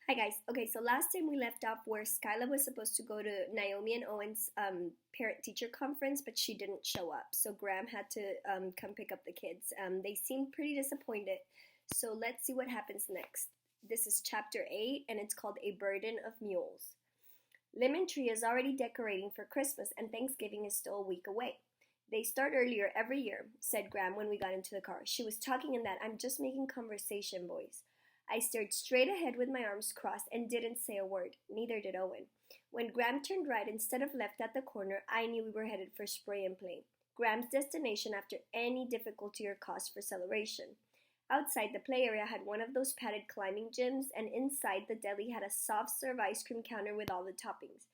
Hi guys. Okay, so last time we left off where Skyla was supposed to go to Naomi and Owen's parent-teacher conference, but she didn't show up. So Graham had to come pick up the kids. They seemed pretty disappointed. So let's see what happens next. This is chapter 8, and it's called A Burden of Mules. Lemon Tree is already decorating for Christmas, and Thanksgiving is still a week away. They start earlier every year, said Graham when we got into the car. She was talking in that I'm just making conversation voice. I stared straight ahead with my arms crossed and didn't say a word. Neither did Owen. When Graham turned right instead of left at the corner, I knew we were headed for spray and play. Graham's destination after any difficulty or cause for celebration. Outside, the play area had one of those padded climbing gyms, and inside, the deli had a soft-serve ice cream counter with all the toppings.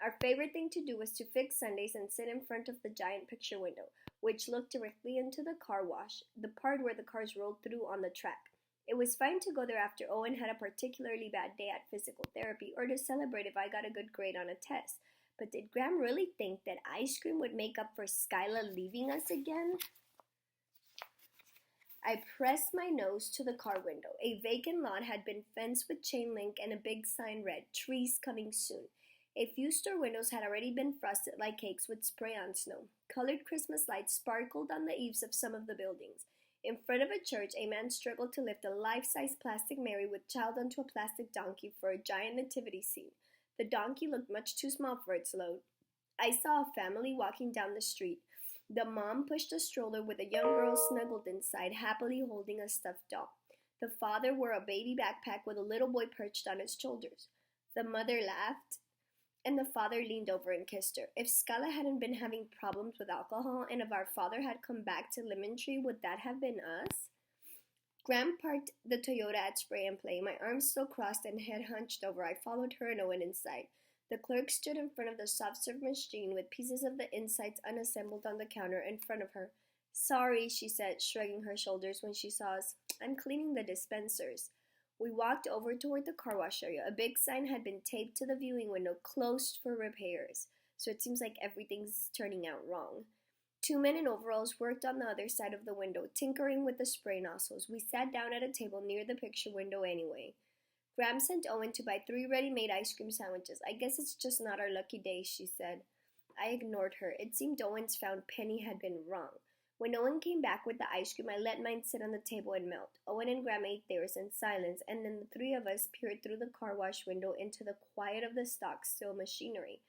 Our favorite thing to do was to fix Sundays and sit in front of the giant picture window, which looked directly into the car wash, the part where the cars rolled through on the track. It was fine to go there after Owen had a particularly bad day at physical therapy, or to celebrate if I got a good grade on a test. But did Graham really think that ice cream would make up for Skyla leaving us again? I pressed my nose to the car window. A vacant lot had been fenced with chain link and a big sign read, "Trees coming soon." A few store windows had already been frosted like cakes with spray-on snow. Colored Christmas lights sparkled on the eaves of some of the buildings. In front of a church, a man struggled to lift a life-size plastic Mary with child onto a plastic donkey for a giant nativity scene. The donkey looked much too small for its load. I saw a family walking down the street. The mom pushed a stroller with a young girl snuggled inside, happily holding a stuffed doll. The father wore a baby backpack with a little boy perched on his shoulders. The mother laughed, and the father leaned over and kissed her. If Scala hadn't been having problems with alcohol, and if our father had come back to Lemon Tree, would that have been us? Graham parked the Toyota at Spray and Play. My arms still crossed and head hunched over. I followed her and Owen inside. The clerk stood in front of the soft-serve machine with pieces of the insides unassembled on the counter in front of her. "Sorry," she said, shrugging her shoulders when she saw us. "I'm cleaning the dispensers." We walked over toward the car wash area. A big sign had been taped to the viewing window, "Closed for repairs." So it seems like everything's turning out wrong. Two men in overalls worked on the other side of the window, tinkering with the spray nozzles. We sat down at a table near the picture window anyway. Graham sent Owen to buy 3 ready-made ice cream sandwiches. "I guess it's just not our lucky day," she said. I ignored her. It seemed Owen's found penny had been wrong. When Owen came back with the ice cream, I let mine sit on the table and melt. Owen and Graham ate theirs in silence, and then the 3 of us peered through the car wash window into the quiet of the stock-still machinery.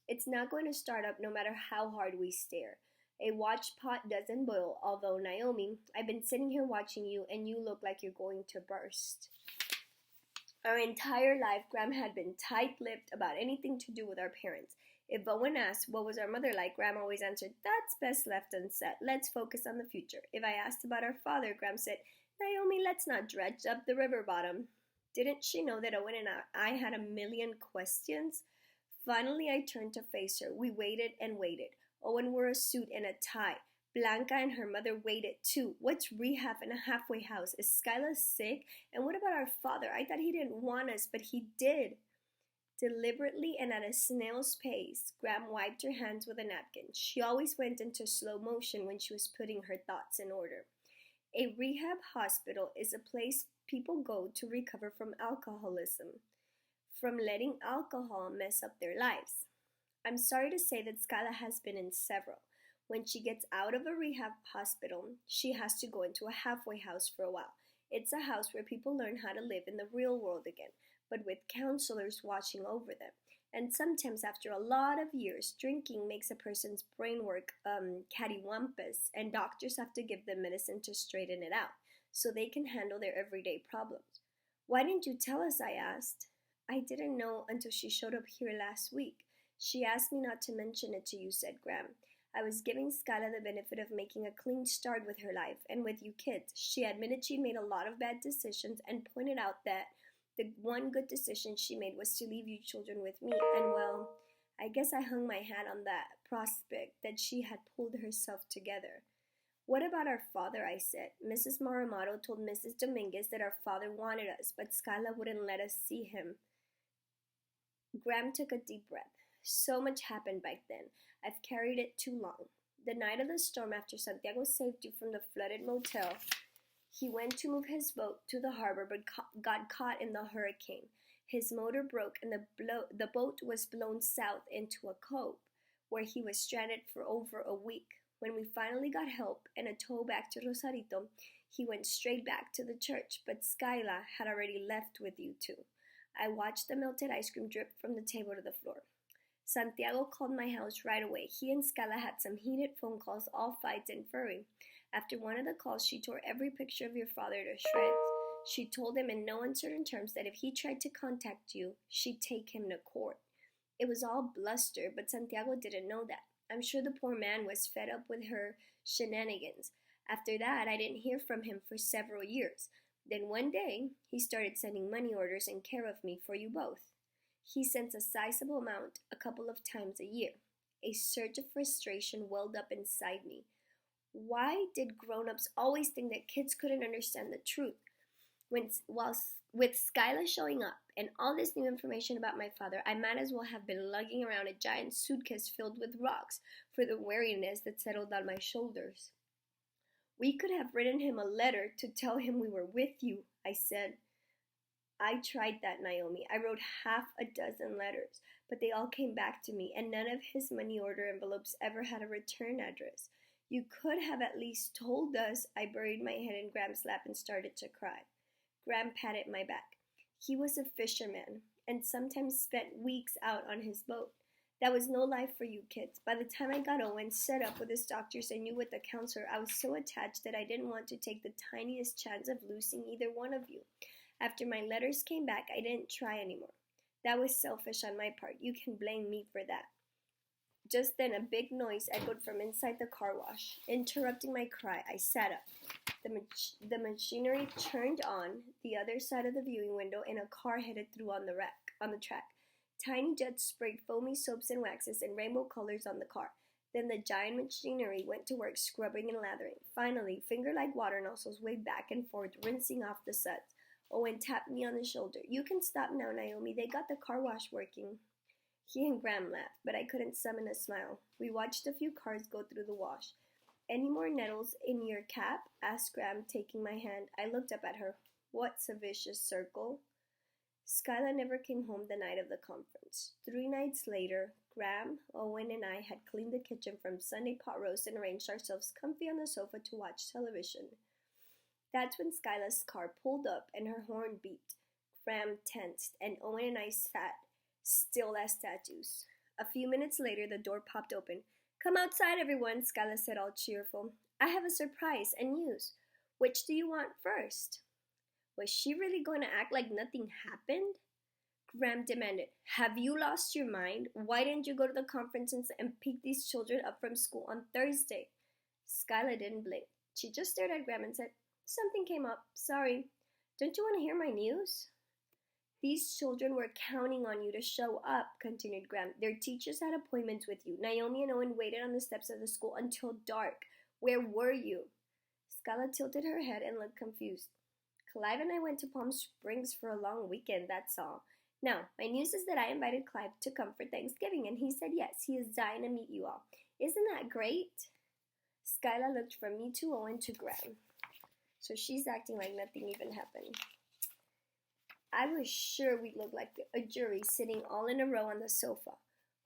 It's not going to start up no matter how hard we stare. A watch pot doesn't boil, although, Naomi, I've been sitting here watching you, and you look like you're going to burst. Our entire life, Graham had been tight-lipped about anything to do with our parents. If Owen asked, "What was our mother like?" Graham always answered, "That's best left unsaid. Let's focus on the future." If I asked about our father, Graham said, "Naomi, let's not dredge up the river bottom." Didn't she know that Owen and I had a million questions? Finally, I turned to face her. We waited and waited. Owen wore a suit and a tie. Blanca and her mother waited too. What's rehab in a halfway house? Is Skyla sick? And what about our father? I thought he didn't want us, but he did. Deliberately and at a snail's pace, Graham wiped her hands with a napkin. She always went into slow motion when she was putting her thoughts in order. A rehab hospital is a place people go to recover from alcoholism, from letting alcohol mess up their lives. I'm sorry to say that Skyla has been in several. When she gets out of a rehab hospital, she has to go into a halfway house for a while. It's a house where people learn how to live in the real world again, but with counselors watching over them. And sometimes after a lot of years, drinking makes a person's brain work cattywampus, and doctors have to give them medicine to straighten it out, so they can handle their everyday problems. "Why didn't you tell us?" I asked. "I didn't know until she showed up here last week. She asked me not to mention it to you," said Graham. "I was giving Skyla the benefit of making a clean start with her life, and with you kids." She admitted she'd made a lot of bad decisions and pointed out that the one good decision she made was to leave you children with me, and well, I guess I hung my hat on that prospect that she had pulled herself together. "What about our father?" I said. "Mrs. Maramato told Mrs. Dominguez that our father wanted us, but Skyla wouldn't let us see him." Graham took a deep breath. "So much happened back then. I've carried it too long. The night of the storm after Santiago saved you from the flooded motel, he went to move his boat to the harbor but got caught in the hurricane. His motor broke and the boat was blown south into a cove, where he was stranded for over a week. When we finally got help and a tow back to Rosarito, he went straight back to the church, but Skyla had already left with you two. I watched the melted ice cream drip from the table to the floor. Santiago called my house right away. He and Scala had some heated phone calls, all fights and furry. After one of the calls, she tore every picture of your father to shreds. She told him in no uncertain terms that if he tried to contact you, she'd take him to court. It was all bluster, but Santiago didn't know that. I'm sure the poor man was fed up with her shenanigans. After that, I didn't hear from him for several years. Then one day, he started sending money orders in care of me for you both. He sends a sizable amount a couple of times a year. A surge of frustration welled up inside me. Why did grown-ups always think that kids couldn't understand the truth? With Skyla showing up and all this new information about my father, I might as well have been lugging around a giant suitcase filled with rocks for the weariness that settled on my shoulders. We could have written him a letter to tell him we were with you, I said. I tried that, Naomi. I wrote 6 letters, but they all came back to me, and none of his money order envelopes ever had a return address. You could have at least told us. I buried my head in Graham's lap and started to cry. Graham patted my back. He was a fisherman, and sometimes spent weeks out on his boat. That was no life for you kids. By the time I got Owen set up with his doctors and you with the counselor, I was so attached that I didn't want to take the tiniest chance of losing either one of you. After my letters came back, I didn't try anymore. That was selfish on my part. You can blame me for that. Just then, a big noise echoed from inside the car wash. Interrupting my cry, I sat up. The machinery turned on the other side of the viewing window, and a car headed through on the track. Tiny jets sprayed foamy soaps and waxes in rainbow colors on the car. Then the giant machinery went to work scrubbing and lathering. Finally, finger-like water nozzles waved back and forth, rinsing off the suds. Owen tapped me on the shoulder. You can stop now, Naomi. They got the car wash working. He and Graham laughed, but I couldn't summon a smile. We watched a few cars go through the wash. Any more nettles in your cap? Asked Graham, taking my hand. I looked up at her. What's a vicious circle? Skyla never came home the night of the conference. 3 nights later, Graham, Owen, and I had cleaned the kitchen from Sunday pot roast and arranged ourselves comfy on the sofa to watch television. That's when Skyla's car pulled up and her horn beeped. Graham tensed, and Owen and I sat still as statues. A few minutes later, the door popped open. Come outside, everyone, Skyla said, all cheerful. I have a surprise and news. Which do you want first? Was she really going to act like nothing happened? Graham demanded. Have you lost your mind? Why didn't you go to the conference and pick these children up from school on Thursday? Skyla didn't blink. She just stared at Graham and said, Something came up. Sorry. Don't you want to hear my news? These children were counting on you to show up, continued Graham. Their teachers had appointments with you. Naomi and Owen waited on the steps of the school until dark. Where were you? Skyla tilted her head and looked confused. Clive and I went to Palm Springs for a long weekend, that's all. Now, my news is that I invited Clive to come for Thanksgiving, and he said yes, he is dying to meet you all. Isn't that great? Skyla looked from me to Owen to Graham. So she's acting like nothing even happened. I was sure we looked like a jury sitting all in a row on the sofa.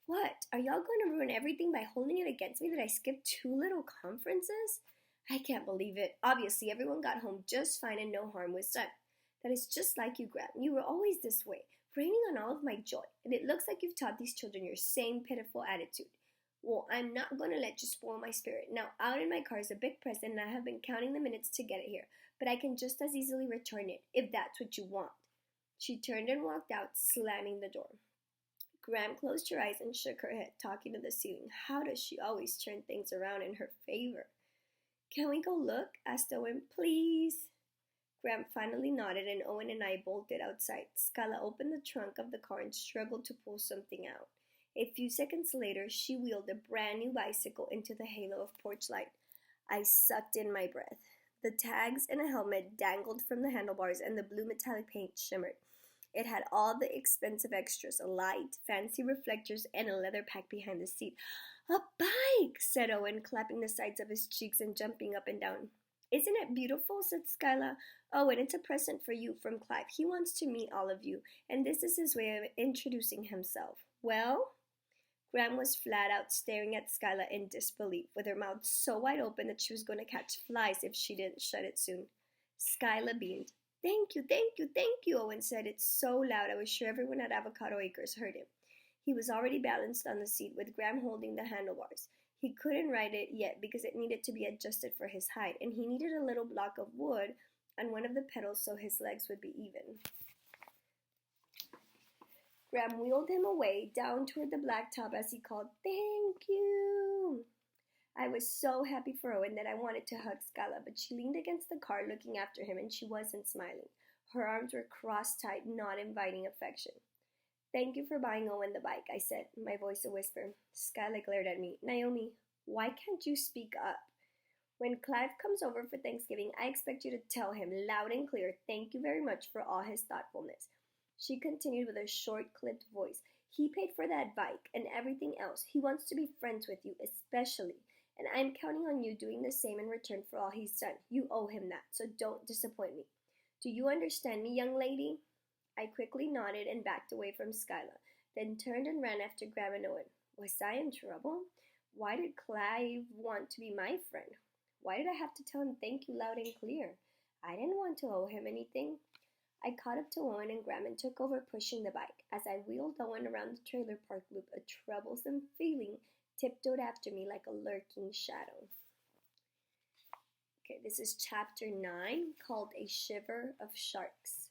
What? Are y'all going to ruin everything by holding it against me that I skipped 2 little conferences? I can't believe it. Obviously, everyone got home just fine and no harm was done. That is just like you, Graham. You were always this way, raining on all of my joy, and it looks like you've taught these children your same pitiful attitude. Well, I'm not going to let you spoil my spirit. Now, out in my car is a big present, and I have been counting the minutes to get it here, but I can just as easily return it, if that's what you want. She turned and walked out, slamming the door. Graham closed her eyes and shook her head, talking to the ceiling. How does she always turn things around in her favor? Can we go look? Asked Owen. Please. Graham finally nodded, and Owen and I bolted outside. Scala opened the trunk of the car and struggled to pull something out. A few seconds later, she wheeled a brand new bicycle into the halo of porch light. I sucked in my breath. The tags and a helmet dangled from the handlebars, and the blue metallic paint shimmered. It had all the expensive extras, a light, fancy reflectors, and a leather pack behind the seat. A bike, said Owen, clapping the sides of his cheeks and jumping up and down. Isn't it beautiful? Said Skyla. Oh, and it's a present for you from Clive. He wants to meet all of you, and this is his way of introducing himself. Well? Graham was flat out staring at Skyla in disbelief, with her mouth so wide open that she was going to catch flies if she didn't shut it soon. Skyla beamed. Thank you, thank you, thank you, Owen said it so loud I was sure everyone at Avocado Acres heard him. He was already balanced on the seat, with Graham holding the handlebars. He couldn't ride it yet because it needed to be adjusted for his height, and he needed a little block of wood on one of the pedals so his legs would be even. Graham wheeled him away, down toward the blacktop as he called, Thank you! I was so happy for Owen that I wanted to hug Skyla, but she leaned against the car looking after him and she wasn't smiling. Her arms were crossed tight, not inviting affection. Thank you for buying Owen the bike, I said, my voice a whisper. Skyla glared at me. Naomi, why can't you speak up? When Clive comes over for Thanksgiving, I expect you to tell him loud and clear, thank you very much for all his thoughtfulness. She continued with a short, clipped voice. He paid for that bike and everything else. He wants to be friends with you, especially. And I'm counting on you doing the same in return for all he's done. You owe him that, so don't disappoint me. Do you understand me, young lady? I quickly nodded and backed away from Skyla, then turned and ran after Graham and Owen. Was I in trouble? Why did Clive want to be my friend? Why did I have to tell him thank you loud and clear? I didn't want to owe him anything. I caught up to Owen and Graham and took over pushing the bike. As I wheeled Owen around the trailer park loop, a troublesome feeling tiptoed after me like a lurking shadow. Okay, this is chapter 9, called A Shiver of Sharks.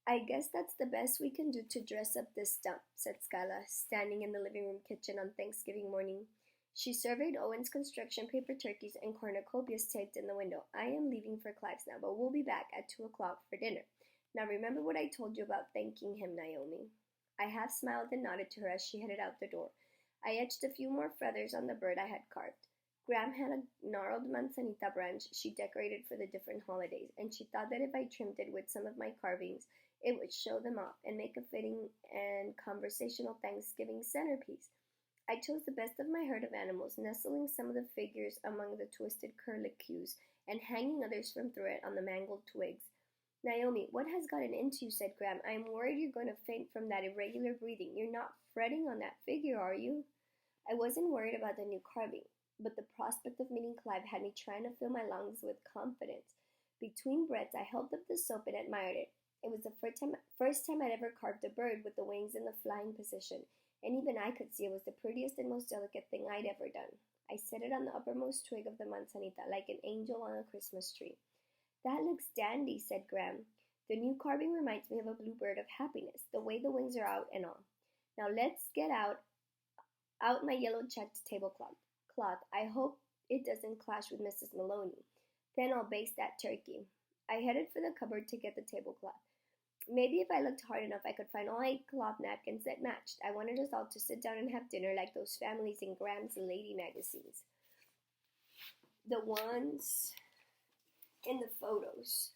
I guess that's the best we can do to dress up this stump, said Skyla, standing in the living room kitchen on Thanksgiving morning. She surveyed Owen's construction paper turkeys and cornucopias taped in the window. I am leaving for Clive's now, but we'll be back at 2 o'clock for dinner. Now remember what I told you about thanking him, Naomi. I half smiled and nodded to her as she headed out the door. I etched a few more feathers on the bird I had carved. Graham had a gnarled manzanita branch she decorated for the different holidays, and she thought that if I trimmed it with some of my carvings, it would show them off and make a fitting and conversational Thanksgiving centerpiece. I chose the best of my herd of animals, nestling some of the figures among the twisted curlicues and hanging others from through it on the mangled twigs. Naomi, what has gotten into you? Said Graham. I am worried you're going to faint from that irregular breathing. You're not fretting on that figure, are you? I wasn't worried about the new carving, but the prospect of meeting Clive had me trying to fill my lungs with confidence. Between breaths, I held up the soap and admired it. It was the first time I'd ever carved a bird with the wings in the flying position, and even I could see it was the prettiest and most delicate thing I'd ever done. I set it on the uppermost twig of the manzanita, like an angel on a Christmas tree. That looks dandy, said Graham. The new carving reminds me of a bluebird of happiness, the way the wings are out and all. Now let's get out my yellow checked tablecloth. I hope it doesn't clash with Mrs. Maloney. Then I'll baste that turkey. I headed for the cupboard to get the tablecloth. Maybe if I looked hard enough, I could find all 8 cloth napkins that matched. I wanted us all to sit down and have dinner like those families in Graham's lady magazines. The ones in the photos,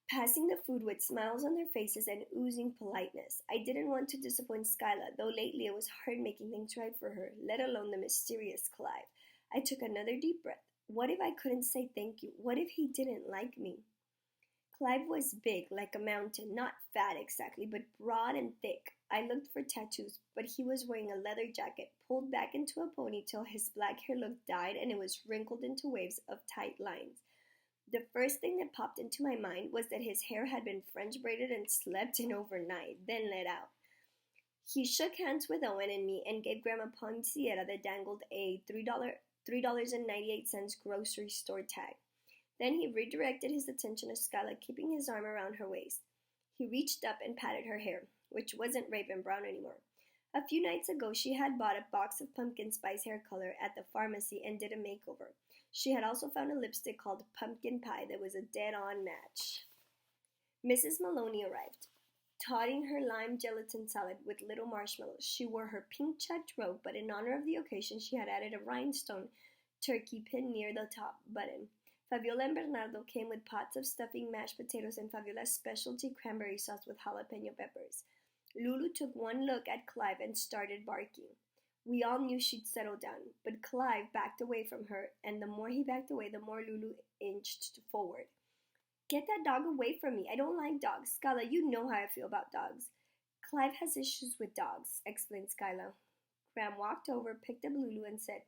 passing the food with smiles on their faces and oozing politeness. I didn't want to disappoint Skyla, though lately it was hard making things right for her, let alone the mysterious Clive. I took another deep breath. What if I couldn't say thank you? What if he didn't like me? Clive was big, like a mountain, not fat exactly, but broad and thick. I looked for tattoos, but he was wearing a leather jacket, pulled back into a ponytail. His black hair looked dyed, and it was wrinkled into waves of tight lines. The first thing that popped into my mind was that his hair had been French braided and slept in overnight, then let out. He shook hands with Owen and me and gave Grandma Poinciera that dangled a $3.98 grocery store tag. Then he redirected his attention to Skyla, keeping his arm around her waist. He reached up and patted her hair, which wasn't raven brown anymore. A few nights ago, she had bought a box of pumpkin spice hair color at the pharmacy and did a makeover. She had also found a lipstick called Pumpkin Pie that was a dead-on match. Mrs. Maloney arrived, toting her lime gelatin salad with little marshmallows. She wore her pink checked robe, but in honor of the occasion, she had added a rhinestone turkey pin near the top button. Fabiola and Bernardo came with pots of stuffing, mashed potatoes, and Fabiola's specialty cranberry sauce with jalapeno peppers. Lulu took one look at Clive and started barking. We all knew she'd settle down, but Clive backed away from her, and the more he backed away, the more Lulu inched forward. Get that dog away from me. I don't like dogs. Skyla, you know how I feel about dogs. Clive has issues with dogs, explained Skyla. Graham walked over, picked up Lulu, and said,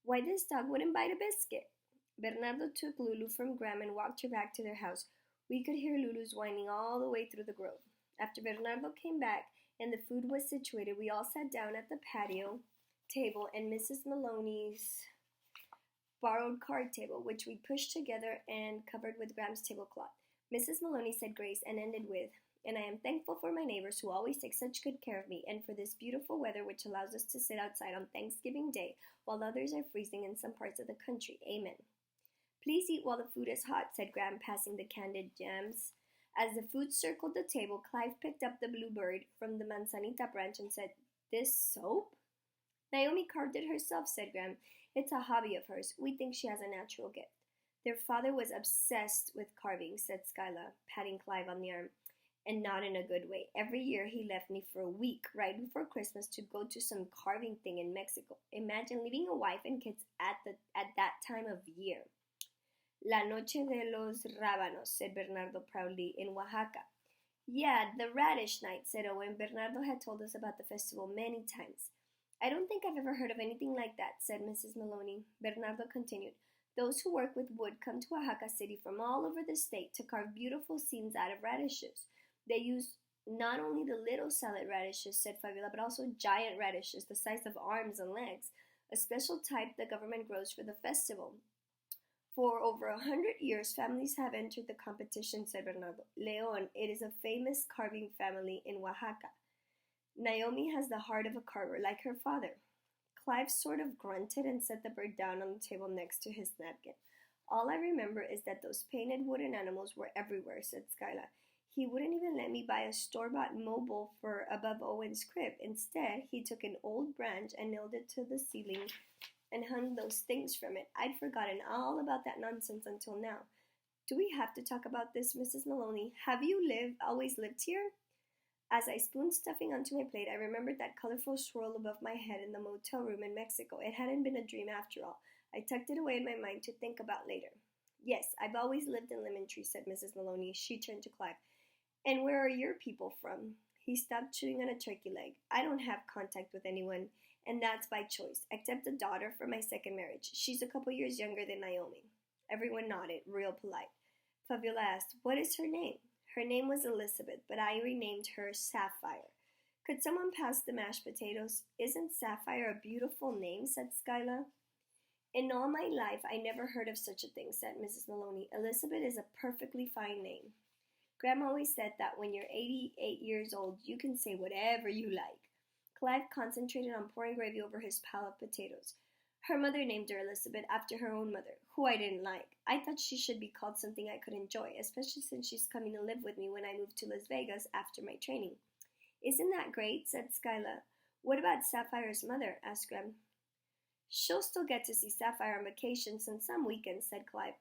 Why this dog wouldn't bite a biscuit? Bernardo took Lulu from Graham and walked her back to their house. We could hear Lulu's whining all the way through the grove. After Bernardo came back and the food was situated, we all sat down at the patio table and Mrs. Maloney's borrowed card table, which we pushed together and covered with Graham's tablecloth. Mrs. Maloney said grace and ended with, And I am thankful for my neighbors who always take such good care of me, and for this beautiful weather which allows us to sit outside on Thanksgiving Day while others are freezing in some parts of the country. Amen. Please eat while the food is hot, said Graham, passing the candied jams. As the food circled the table, Clive picked up the bluebird from the manzanita branch and said, This soap? Naomi carved it herself, said Graham. It's a hobby of hers. We think she has a natural gift. Their father was obsessed with carving, said Skyla, patting Clive on the arm, and not in a good way. Every year he left me for a week, right before Christmas, to go to some carving thing in Mexico. Imagine leaving a wife and kids at that time of year. La Noche de los Rábanos, said Bernardo proudly, in Oaxaca. Yeah, the radish night, said Owen. Bernardo had told us about the festival many times. I don't think I've ever heard of anything like that, said Mrs. Maloney. Bernardo continued. Those who work with wood come to Oaxaca City from all over the state to carve beautiful scenes out of radishes. They use not only the little salad radishes, said Fabiola, but also giant radishes the size of arms and legs, a special type the government grows for the festival. For over 100 years, families have entered the competition, said Bernardo. Leon, it is a famous carving family in Oaxaca. Naomi has the heart of a carver, like her father. Clive sort of grunted and set the bird down on the table next to his napkin. All I remember is that those painted wooden animals were everywhere, said Skyla. He wouldn't even let me buy a store-bought mobile for above Owen's crib. Instead, he took an old branch and nailed it to the ceiling and hung those things from it. I'd forgotten all about that nonsense until now. Do we have to talk about this, Mrs. Maloney? Have you always lived here? As I spooned stuffing onto my plate, I remembered that colorful swirl above my head in the motel room in Mexico. It hadn't been a dream after all. I tucked it away in my mind to think about later. Yes, I've always lived in Lemon Tree, said Mrs. Maloney. She turned to Clive. And where are your people from? He stopped chewing on a turkey leg. I don't have contact with anyone, and that's by choice, except a daughter from my second marriage. She's a couple years younger than Naomi. Everyone nodded, real polite. Fabiola asked, What is her name? Her name was Elizabeth, but I renamed her Sapphire. Could someone pass the mashed potatoes? Isn't Sapphire a beautiful name, said Skyla. In all my life, I never heard of such a thing, said Mrs. Maloney. Elizabeth is a perfectly fine name. Grandma always said that when you're 88 years old, you can say whatever you like. Clive concentrated on pouring gravy over his pile of potatoes. Her mother named her Elizabeth after her own mother, who I didn't like. I thought she should be called something I could enjoy, especially since she's coming to live with me when I move to Las Vegas after my training. Isn't that great? Said Skyla. What about Sapphire's mother? Asked Graham. She'll still get to see Sapphire on vacations and some weekends, said Clive.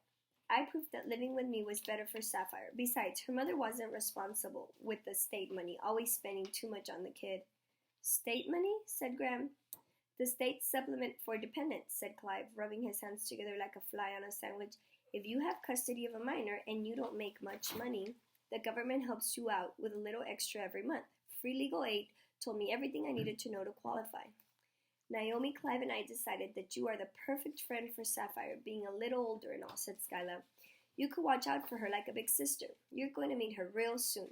I proved that living with me was better for Sapphire. Besides, her mother wasn't responsible with the state money, always spending too much on the kid. State money? Said Graham. The state supplement for dependents, said Clive, rubbing his hands together like a fly on a sandwich. If you have custody of a minor and you don't make much money, the government helps you out with a little extra every month. Free legal aid told me everything I needed to know to qualify. Naomi, Clive, and I decided that you are the perfect friend for Sapphire, being a little older and all, said Skyla. You could watch out for her like a big sister. You're going to meet her real soon.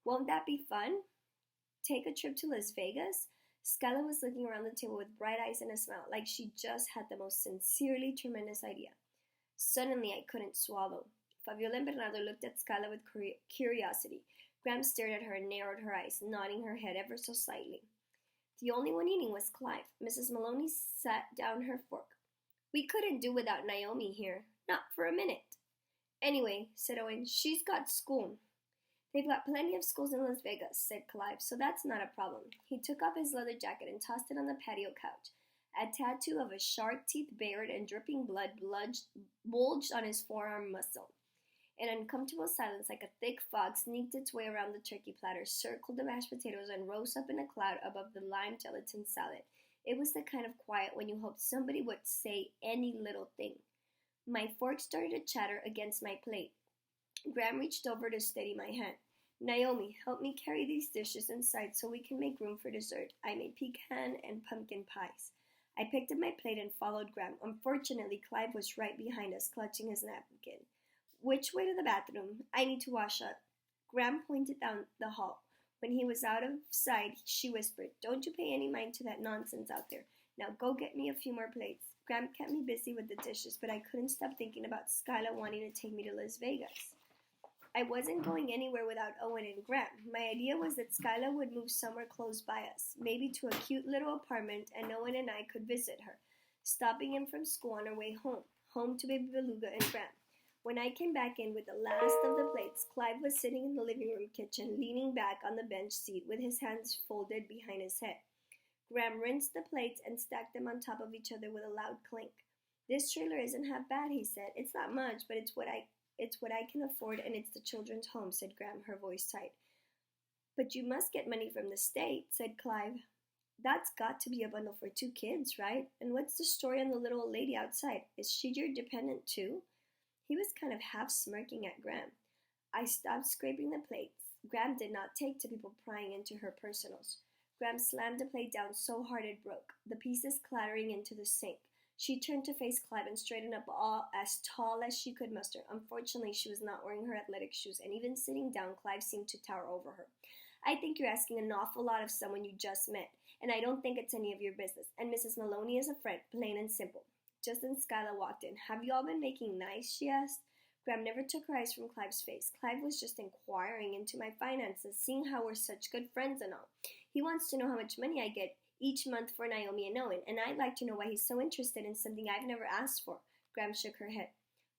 Won't that be fun? Take a trip to Las Vegas? Skyla was looking around the table with bright eyes and a smile, like she just had the most sincerely tremendous idea. Suddenly, I couldn't swallow. Fabiola and Bernardo looked at Skyla with curiosity. Graham stared at her and narrowed her eyes, nodding her head ever so slightly. The only one eating was Clive. Mrs. Maloney sat down her fork. We couldn't do without Naomi here. Not for a minute. Anyway, said Owen, she's got school. They've got plenty of schools in Las Vegas, said Clive, so that's not a problem. He took off his leather jacket and tossed it on the patio couch. A tattoo of a shark teeth bared and dripping blood bulged on his forearm muscle. An uncomfortable silence like a thick fog sneaked its way around the turkey platter, circled the mashed potatoes, and rose up in a cloud above the lime gelatin salad. It was the kind of quiet when you hoped somebody would say any little thing. My fork started to chatter against my plate. Graham reached over to steady my hand. Naomi, help me carry these dishes inside so we can make room for dessert. I made pecan and pumpkin pies. I picked up my plate and followed Graham. Unfortunately, Clive was right behind us, clutching his napkin. Which way to the bathroom? I need to wash up. Graham pointed down the hall. When he was out of sight, she whispered, Don't you pay any mind to that nonsense out there. Now go get me a few more plates. Graham kept me busy with the dishes, but I couldn't stop thinking about Skyla wanting to take me to Las Vegas. I wasn't going anywhere without Owen and Graham. My idea was that Skyla would move somewhere close by us, maybe to a cute little apartment, and Owen and I could visit her, stopping in from school on our way home to Baby Beluga and Graham. When I came back in with the last of the plates, Clive was sitting in the living room kitchen, leaning back on the bench seat with his hands folded behind his head. Graham rinsed the plates and stacked them on top of each other with a loud clink. This trailer isn't half bad, he said. It's not much, but it's what I can afford, and it's the children's home, said Graham, her voice tight. But you must get money from the state, said Clive. That's got to be a bundle for 2 kids, right? And what's the story on the little old lady outside? Is she your dependent too? He was kind of half smirking at Graham. I stopped scraping the plates. Graham did not take to people prying into her personals. Graham slammed the plate down so hard it broke, the pieces clattering into the sink. She turned to face Clive and straightened up all as tall as she could muster. Unfortunately, she was not wearing her athletic shoes, and even sitting down, Clive seemed to tower over her. I think you're asking an awful lot of someone you just met, and I don't think it's any of your business. And Mrs. Maloney is a friend, plain and simple. Just then Skyla walked in. Have you all been making nice? She asked. Graham never took her eyes from Clive's face. Clive was just inquiring into my finances, seeing how we're such good friends and all. He wants to know how much money I get each month for Naomi and Owen, and I'd like to know why he's so interested in something I've never asked for. Graham shook her head.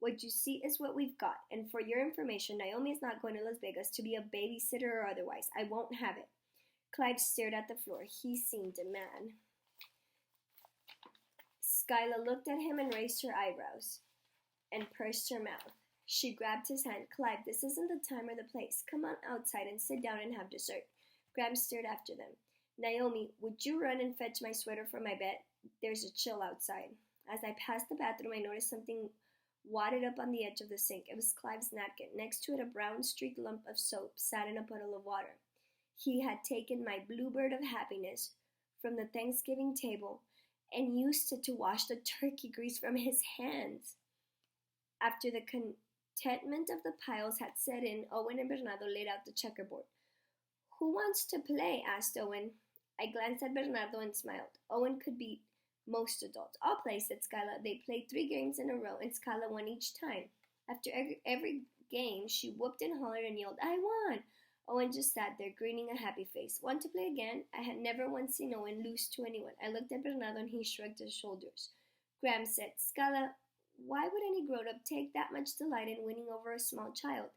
What you see is what we've got, and for your information, Naomi is not going to Las Vegas to be a babysitter or otherwise. I won't have it. Clive stared at the floor. He seemed mad. Skyla looked at him and raised her eyebrows and pursed her mouth. She grabbed his hand. Clive, this isn't the time or the place. Come on outside and sit down and have dessert. Graham stared after them. Naomi, would you run and fetch my sweater from my bed? There's a chill outside. As I passed the bathroom, I noticed something wadded up on the edge of the sink. It was Clive's napkin. Next to it, a brown-streaked lump of soap sat in a puddle of water. He had taken my bluebird of happiness from the Thanksgiving table and used it to wash the turkey grease from his hands. After the contentment of the piles had set in, Owen and Bernardo laid out the checkerboard. Who wants to play? Asked Owen. I glanced at Bernardo and smiled. Owen could beat most adults. I'll play, said Skyla. They played 3 games in a row, and Skyla won each time. After every game, she whooped and hollered and yelled, I won! Owen just sat there, grinning a happy face. Want to play again? I had never once seen Owen lose to anyone. I looked at Bernardo, and he shrugged his shoulders. Graham said, Skyla, why would any grown-up take that much delight in winning over a small child?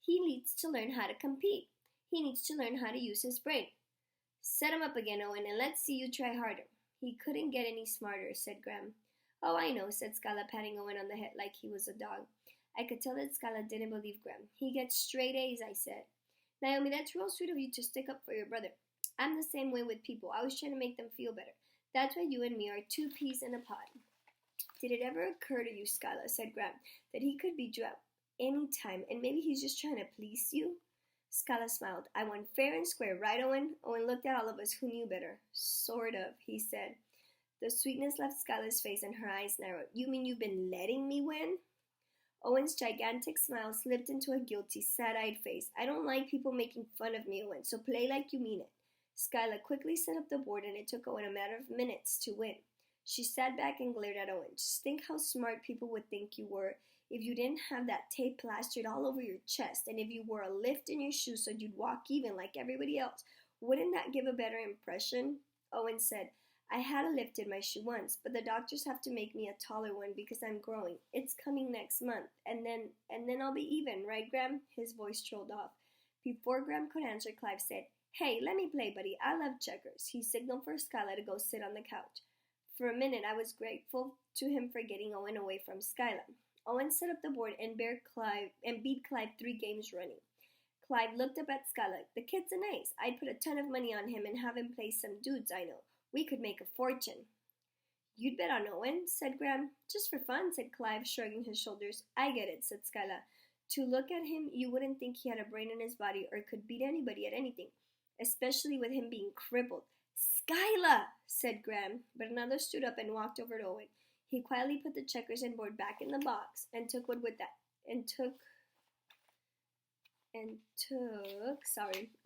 He needs to learn how to compete. He needs to learn how to use his brain. Set him up again, Owen, and let's see you try harder. He couldn't get any smarter, said Graham. Oh, I know, said Skyla, patting Owen on the head like he was a dog. I could tell that Skyla didn't believe Graham. He gets straight A's, I said. Naomi, that's real sweet of you to stick up for your brother. I'm the same way with people, always trying to make them feel better. That's why you and me are 2 peas in a pod. Did it ever occur to you, Skyla, said Graham, that he could beat you up any time, and maybe he's just trying to please you? Skyla smiled. I won fair and square, right, Owen? Owen looked at all of us who knew better. Sort of, he said. The sweetness left Skyla's face and her eyes narrowed. You mean you've been letting me win? Owen's gigantic smile slipped into a guilty, sad-eyed face. I don't like people making fun of me, Owen, so play like you mean it. Skyla quickly set up the board, and it took Owen a matter of minutes to win. She sat back and glared at Owen. Just think how smart people would think you were if you didn't have that tape plastered all over your chest, and if you wore a lift in your shoes so you'd walk even like everybody else. Wouldn't that give a better impression? Owen said, I had a lift in my shoe once, but the doctors have to make me a taller one because I'm growing. It's coming next month, and then I'll be even, right, Graham? His voice trolled off. Before Graham could answer, Clive said, Hey, let me play, buddy. I love checkers. He signaled for Skyla to go sit on the couch. For a minute, I was grateful to him for getting Owen away from Skyla. Owen set up the board and beat Clive 3 games running. Clive looked up at Skyla. The kid's an ace. I'd put a ton of money on him and have him play some dudes I know. We could make a fortune." "You'd bet on Owen," said Graham. "Just for fun," said Clive, shrugging his shoulders. "I get it," said Skyla. "To look at him, you wouldn't think he had a brain in his body or could beat anybody at anything, especially with him being crippled." "Skyla!" said Graham, but another stood up and walked over to Owen. He quietly put the checkers and board back in the box and took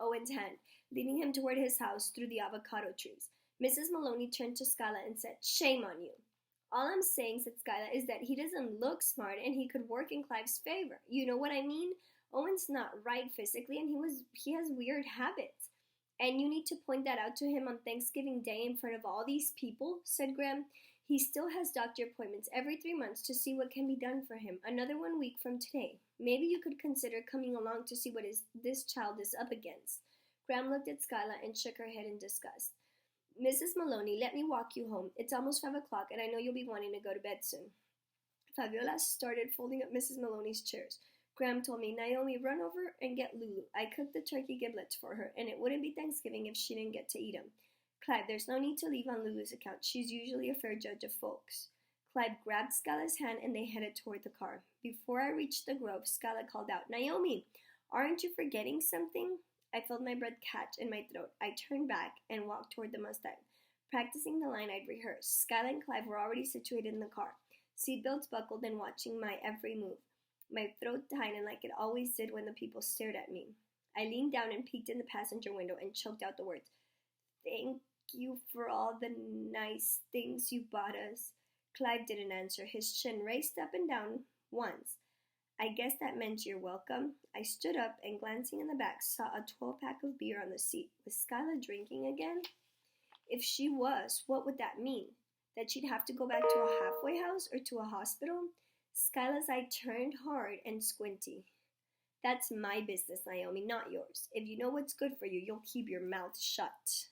Owen's hand, leading him toward his house through the avocado trees. Mrs. Maloney turned to Skyla and said, "Shame on you." "All I'm saying," said Skyla, "is that he doesn't look smart and he could work in Clive's favor. You know what I mean? Owen's not right physically and he has weird habits. And you need to point that out to him on Thanksgiving Day in front of all these people," said Graham. "He still has doctor appointments every 3 months to see what can be done for him. Another 1 week from today. Maybe you could consider coming along to see what this child is up against." Graham looked at Skyla and shook her head in disgust. "Mrs. Maloney, let me walk you home. It's almost 5 o'clock, and I know you'll be wanting to go to bed soon." Fabiola started folding up Mrs. Maloney's chairs. Graham told me, "Naomi, run over and get Lulu. I cooked the turkey giblets for her, and it wouldn't be Thanksgiving if she didn't get to eat 'em. Clive, there's no need to leave on Lulu's account. She's usually a fair judge of folks." Clive grabbed Skyla's hand, and they headed toward the car. Before I reached the grove, Skyla called out, "Naomi, aren't you forgetting something?" I felt my breath catch in my throat. I turned back and walked toward the Mustang, practicing the line I'd rehearsed. Skyla and Clive were already situated in the car, seatbelts buckled and watching my every move. My throat tightened like it always did when the people stared at me. I leaned down and peeked in the passenger window and choked out the words, "Thank you for all the nice things you bought us." Clive didn't answer. His chin raced up and down once. "I guess that meant you're welcome." I stood up and, glancing in the back, saw a 12-pack of beer on the seat. Was Skyla drinking again? If she was, what would that mean? That she'd have to go back to a halfway house or to a hospital? Skyla's eye turned hard and squinty. "That's my business, Naomi, not yours. If you know what's good for you, you'll keep your mouth shut."